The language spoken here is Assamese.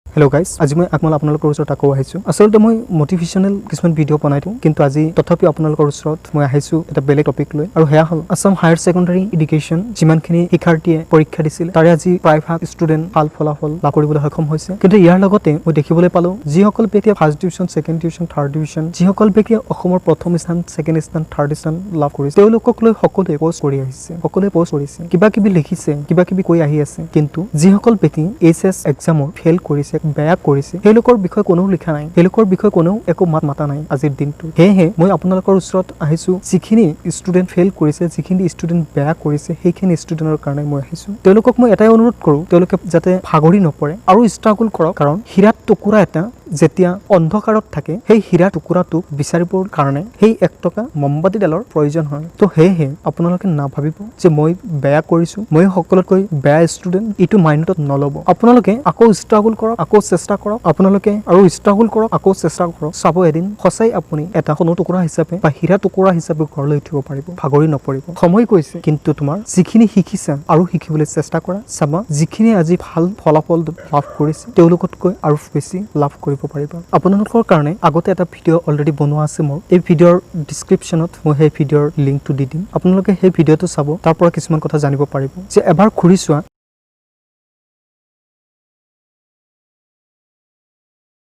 हेलो गाइस आज मैं আপোনালোকৰ ওচৰত আকৌ আহিছো আসলতে মই মোটিভেশনাল কিছুমান ভিডিও বনাই দিওঁ কিন্তু আজি তথাপি আপোনালোকৰ ওচৰত মই আহিছো এটা বেলেগ টপিক লৈ আৰু হেয়া হল আসাম হায়াৰ সেকেন্ডাৰী এডুকেশন যিমানখিনি শিক্ষাৰ্থীয়ে পৰীক্ষা দিছিল তাৰে আজি প্ৰায়ভাগ ষ্টুডেন্ট ভাল ফলাফল লাভ কৰিবলৈ সক্ষম হৈছে কিন্তু ইয়াৰ লগতে মই দেখিবলৈ পালো যিসকল ব্যক্তিয়ে first division second division third division যিসকল ব্যক্তিয়ে অসমৰ প্ৰথম স্থান সেকেন্ড স্থান থাৰ্ড স্থান লাভ কৰিছে তেওঁলোকক লৈ সকলোৱে পোষ্ট কৰি আহিছে সকলোৱে পোষ্ট কৰিছে কিবা কিবি লিখিছে কিবা কিবি কৈ আহি আছে কিন্তু যিসকল ব্যক্তি এইচএছ এক্সামত ফেল কৰিছে বেয়া কৰিছে হেলোকৰ বিষয় কোনো লিখা নাই হেলোকৰ বিষয় কোনো একো মাত মাতা নাই আজিৰ দিনটো হেহে মই আপোনালোকৰ ওচৰত আহিছো যিখিনি ষ্টুডেন্ট ফেল কৰিছে যিখিনি ষ্টুডেন্ট বেয়া কৰিছে সেইখিনি ষ্টুডেন্টৰ কাৰণে মই আহিছো তেওঁলোকক মই এটাই অনুৰোধ কৰো তেওঁলোকে যাতে ভাগৰি নপৰে আৰু ষ্ট্ৰাগল কৰক কাৰণ হীৰাত টুকুৰা এটা যেতিয়া অন্ধকাৰত থাকে সেই হীৰা টুকুৰাটোক বিচাৰিবৰ কাৰণে সেই 1 টকা মমবাতি ডালৰ প্ৰয়োজন হয় তো হেহে আপোনালোকে না ভাবিব যে মই বেয়া কৰিছো মই সকলোতকৈ বেয়া ষ্টুডেন্ট ইটো মাইন্ডত নলব আপোনালোকে আকৌ ষ্ট্ৰাগল কৰক আকৌ চেষ্টা কৰক আপোনালোকে আৰু ষ্ট্ৰাগল কৰক আকৌ চেষ্টা কৰক চাব এদিন সঁচাই আপুনি এটা সোণৰ টুকুৰা হিচাপে বা হীৰা টুকুৰা হিচাপে ঘৰলৈ উঠিব পাৰিব ভাগৰি নপৰিব সময় কৈছে কিন্তু তোমাৰ যিখিনি শিকিছা আৰু শিকিবলৈ চেষ্টা কৰা চাবা যিখিনি আজি ভাল ফলাফল লাভ কৰিছে তেওঁলোকতকৈ আৰু বেছি লাভ কৰিব পাৰিবা আপোনালোকৰ কাৰণে আগতে এটা ভিডিও অলৰেডি বনোৱা আছে মোৰ এই ভিডিওৰ ডেসক্ৰিপচনত মই সেই ভিডিওৰ লিংকটো দি দিম আপোনালোকে সেই ভিডিওটো চাব তাৰ পৰা কিছুমান কথা জানিব পাৰিব যে এবাৰ ঘূৰি চোৱা